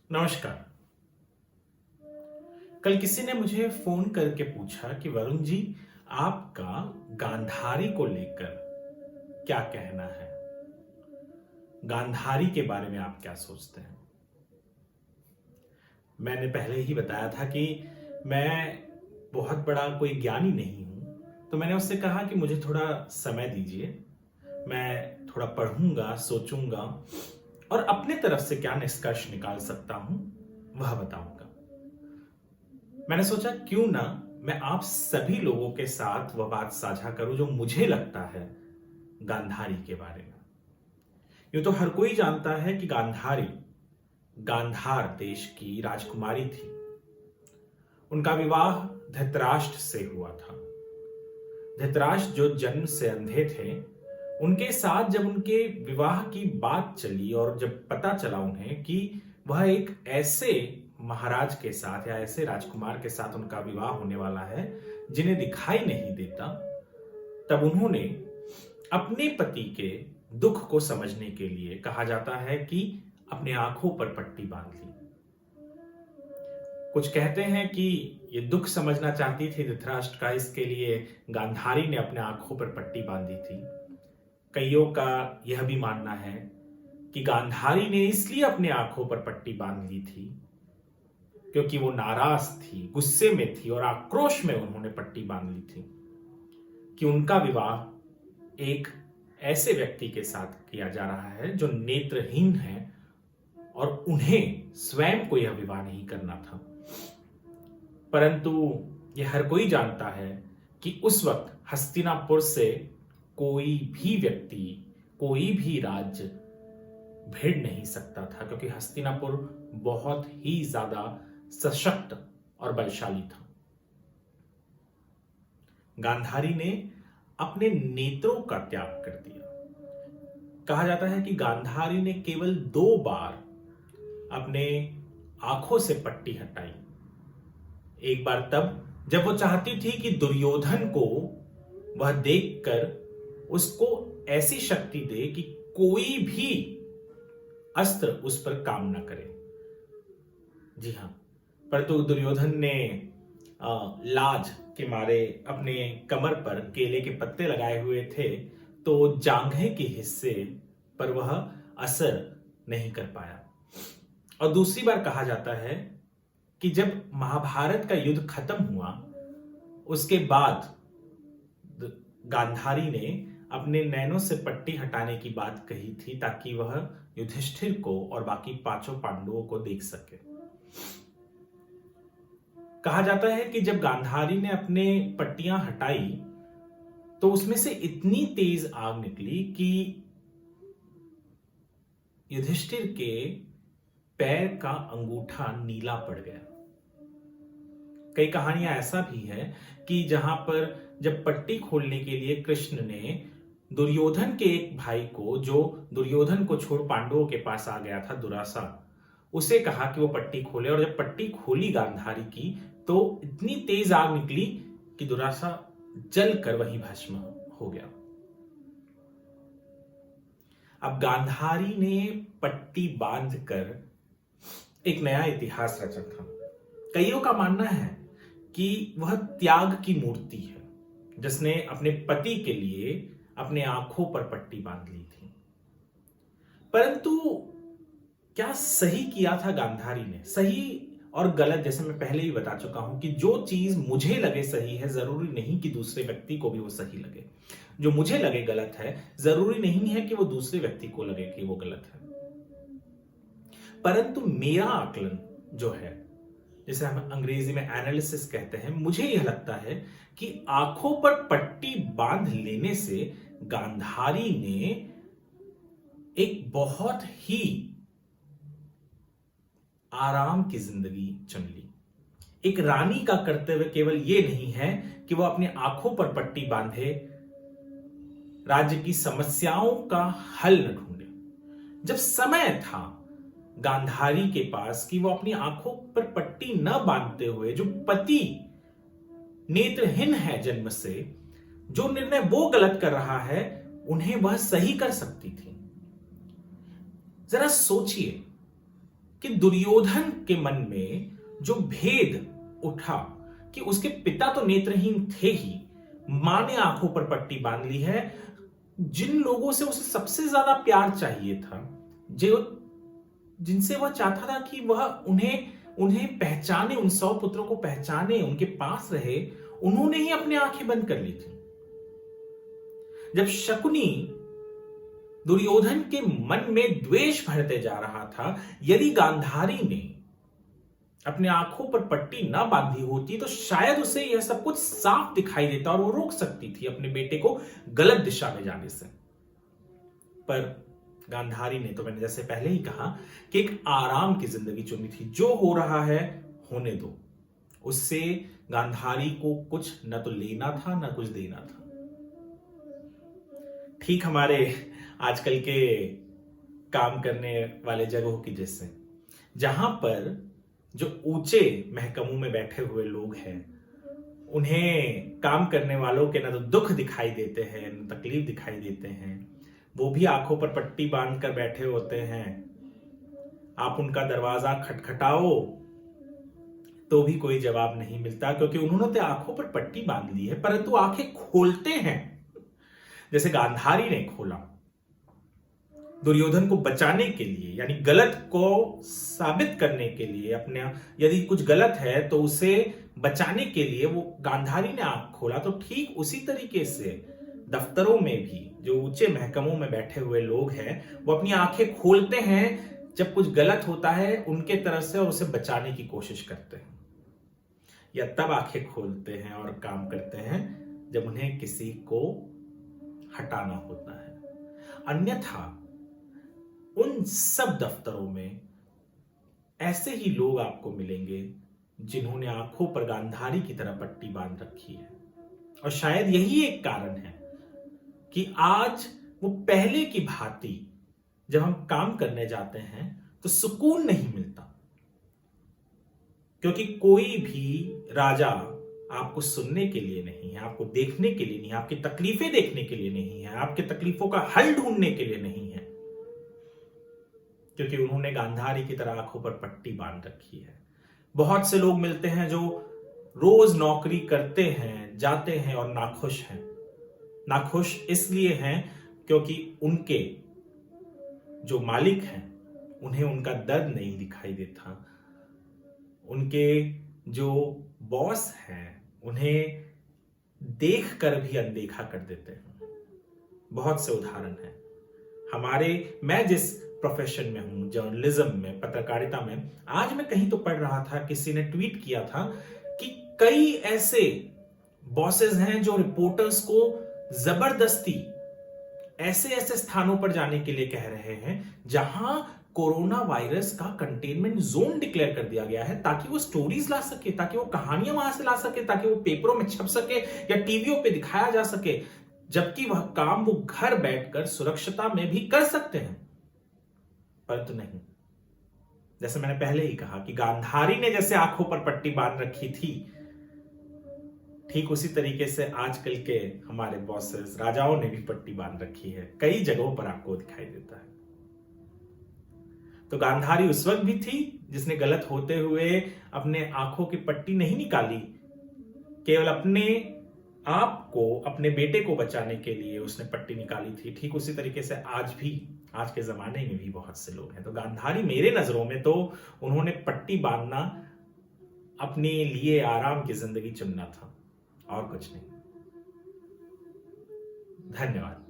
नमस्कार। कल किसी ने मुझे फोन करके पूछा कि वरुण जी, आपका गांधारी को लेकर क्या कहना है? गांधारी के बारे में आप क्या सोचते हैं? मैंने पहले ही बताया था कि मैं बहुत बड़ा कोई ज्ञानी नहीं हूं, तो मैंने उससे कहा कि मुझे थोड़ा समय दीजिए। मैं थोड़ा पढ़ूंगा, सोचूंगा और अपने तरफ से क्या निष्कर्ष निकाल सकता हूं वह बताऊंगा। मैंने सोचा क्यों ना मैं आप सभी लोगों के साथ वह बात साझा करूं जो मुझे लगता है गांधारी के बारे में। यूं तो हर कोई जानता है कि गांधारी गांधार देश की राजकुमारी थी। उनका विवाह धृतराष्ट्र से हुआ था। धृतराष्ट्र जो जन्म से अंधे थे, उनके साथ जब उनके विवाह की बात चली और जब पता चला उन्हें कि वह एक ऐसे महाराज के साथ या ऐसे राजकुमार के साथ उनका विवाह होने वाला है जिन्हें दिखाई नहीं देता, तब उन्होंने अपने पति के दुख को समझने के लिए, कहा जाता है कि अपने आंखों पर पट्टी बांध ली। कुछ कहते हैं कि ये दुख समझना चाहती थी धृतराष्ट्र का, इसके लिए गांधारी ने अपने आंखों पर पट्टी बांधी थी। कईयों का यह भी मानना है कि गांधारी ने इसलिए अपने आंखों पर पट्टी बांध ली थी क्योंकि वो नाराज थी, गुस्से में थी और आक्रोश में उन्होंने पट्टी बांध ली थी कि उनका विवाह एक ऐसे व्यक्ति के साथ किया जा रहा है जो नेत्रहीन है और उन्हें स्वयं को यह विवाह नहीं करना था। परंतु यह हर कोई जानता है कि उस वक्त हस्तिनापुर से कोई भी व्यक्ति, कोई भी राज्य भिड़ नहीं सकता था, क्योंकि हस्तिनापुर बहुत ही ज्यादा सशक्त और बलशाली था। गांधारी ने अपने नेत्रों का त्याग कर दिया। कहा जाता है कि गांधारी ने केवल 2 बार अपने आंखों से पट्टी हटाई। एक बार तब जब वो चाहती थी कि दुर्योधन को वह देखकर उसको ऐसी शक्ति दे कि कोई भी अस्त्र उस पर काम न करे। जी हां, परंतु दुर्योधन ने लाज के मारे अपने कमर पर केले के पत्ते लगाए हुए थे, तो जांघें के हिस्से पर वह असर नहीं कर पाया। और दूसरी बार कहा जाता है कि जब महाभारत का युद्ध खत्म हुआ, उसके बाद गांधारी ने अपने नैनों से पट्टी हटाने की बात कही थी ताकि वह युधिष्ठिर को और बाकी 5 पांडवों को देख सके। कहा जाता है कि जब गांधारी ने अपने पट्टियां हटाई तो उसमें से इतनी तेज आग निकली कि युधिष्ठिर के पैर का अंगूठा नीला पड़ गया। कई कहानियां ऐसा भी है कि जहां पर जब पट्टी खोलने के लिए कृष्ण ने दुर्योधन के एक भाई को, जो दुर्योधन को छोड़ पांडवों के पास आ गया था, दुरासा, उसे कहा कि वो पट्टी खोले, और जब पट्टी खोली गांधारी की तो इतनी तेज आग निकली कि दुरासा जलकर वहीं भस्म हो गया। अब गांधारी ने पट्टी बांधकर एक नया इतिहास रचा था। कईयों का मानना है कि वह त्याग की मूर्ति है, जिसने अपने पति के लिए अपने आंखों पर पट्टी बांध ली थी। परंतु क्या सही किया था गांधारी ने? सही और गलत, जैसे मैं पहले ही बता चुका हूं कि जो चीज मुझे लगे सही है, जरूरी नहीं कि दूसरे व्यक्ति को भी वो सही लगे। जो मुझे लगे गलत है, जरूरी नहीं है कि वो दूसरे व्यक्ति को लगे कि वो गलत है। परंतु मेरा आकलन जो है, जिसे हम अंग्रेजी में एनालिसिस कहते हैं, मुझे यह लगता है कि आंखों पर पट्टी बांध लेने से गांधारी ने एक बहुत ही आराम की जिंदगी चुन ली। एक रानी का कर्तव्य केवल यह नहीं है कि वह अपनी आंखों पर पट्टी बांधे, राज्य की समस्याओं का हल न ढूंढे। जब समय था गांधारी के पास कि वो अपनी आंखों पर पट्टी न बांधते हुए, जो पति नेत्रहीन है जन्म से, जो निर्णय वो गलत कर रहा है, उन्हें वह सही कर सकती थी। जरा सोचिए कि दुर्योधन के मन में जो भेद उठा कि उसके पिता तो नेत्रहीन थे ही, मां ने आंखों पर पट्टी बांध ली है। जिन लोगों से उसे सबसे ज्यादा प्यार चाहिए था, जो जिनसे वह चाहता था कि वह उन्हें उन्हें पहचाने, उन 100 पुत्रों को पहचाने, उनके पास रहे, उन्होंने ही अपनी आंखें बंद कर ली थी। जब शकुनी दुर्योधन के मन में द्वेष भरते जा रहा था, यदि गांधारी ने अपने आंखों पर पट्टी ना बांधी होती तो शायद उसे यह सब कुछ साफ दिखाई देता और वो रोक सकती थी अपने बेटे को गलत दिशा में जाने से। पर गांधारी ने, तो मैंने जैसे पहले ही कहा, कि एक आराम की जिंदगी चुनी थी। जो हो रहा है होने दो, उससे गांधारी को कुछ न तो लेना था न कुछ देना था। ठीक हमारे आजकल के काम करने वाले जगहों की जैसे, जहां पर जो ऊंचे महकमों में बैठे हुए लोग हैं, उन्हें काम करने वालों के न तो दुख दिखाई देते हैं न तकलीफ दिखाई देते हैं, वो भी आंखों पर पट्टी बांध कर बैठे होते हैं। आप उनका दरवाजा खटखटाओ तो भी कोई जवाब नहीं मिलता, क्योंकि उन्होंने तो आंखों पर पट्टी बांध ली है, परंतु आंखें खोलते हैं जैसे गांधारी ने खोला, दुर्योधन को बचाने के लिए, यानी गलत को साबित करने के लिए, अपने यदि कुछ गलत है तो उसे बचाने के लिए वो गांधारी ने आंख खोला। तो ठीक उसी तरीके से दफ्तरों में भी जो ऊंचे महकमों में बैठे हुए लोग हैं, वो अपनी आंखें खोलते हैं जब कुछ गलत होता है उनके तरफ से और उसे बचाने की कोशिश करते हैं, या तब आंखें खोलते हैं और काम करते हैं जब उन्हें किसी को हटाना होता है। अन्यथा उन सब दफ्तरों में ऐसे ही लोग आपको मिलेंगे जिन्होंने आंखों पर गांधारी की तरह पट्टी बांध रखी है। और शायद यही एक कारण है कि आज वो पहले की भांति जब हम काम करने जाते हैं तो सुकून नहीं मिलता, क्योंकि कोई भी राजा आपको सुनने के लिए नहीं है, आपको देखने के लिए नहीं है, आपकी तकलीफें देखने के लिए नहीं है, आपकी तकलीफों का हल ढूंढने के लिए नहीं है, क्योंकि उन्होंने गांधारी की तरह आंखों पर पट्टी बांध रखी है। बहुत से लोग मिलते हैं जो रोज नौकरी करते हैं, जाते हैं और नाखुश हैं। नाखुश इसलिए हैं क्योंकि उनके जो मालिक हैं उन्हें उनका दर्द नहीं दिखाई देता, उनके जो बॉस हैं उन्हें देखकर भी अनदेखा कर देते हैं। बहुत से उदाहरण हैं मैं जिस प्रोफेशन में हूं, जर्नलिज्म में, पत्रकारिता में, आज मैं कहीं तो पढ़ रहा था, किसी ने ट्वीट किया था कि कई ऐसे बॉसेस हैं जो रिपोर्टर्स को जबरदस्ती ऐसे ऐसे स्थानों पर जाने के लिए कह रहे हैं जहां कोरोना वायरस का कंटेनमेंट जोन डिक्लेयर कर दिया गया है, ताकि वो स्टोरीज ला सके, ताकि वो कहानियां वहां से ला सके, ताकि वो पेपरों में छप सके या टीवियों पे दिखाया जा सके, जबकि वह काम वो घर बैठकर सुरक्षिता में भी कर सकते हैं। परंतु नहीं, जैसे मैंने पहले ही कहा कि गांधारी ने जैसे आंखों पर पट्टी बांध रखी थी, ठीक उसी तरीके से आजकल के हमारे बॉसेस, राजाओं ने भी पट्टी बांध रखी है। कई जगहों पर आपको दिखाई देता है। तो गांधारी उस वक्त भी थी जिसने गलत होते हुए अपने आंखों की पट्टी नहीं निकाली, केवल अपने आप को, अपने बेटे को बचाने के लिए उसने पट्टी निकाली थी। ठीक उसी तरीके से आज के जमाने में भी बहुत से लोग हैं। तो गांधारी मेरे नजरों में तो उन्होंने पट्टी बांधना अपने लिए आराम की जिंदगी चुनना था और कुछ नहीं। धन्यवाद।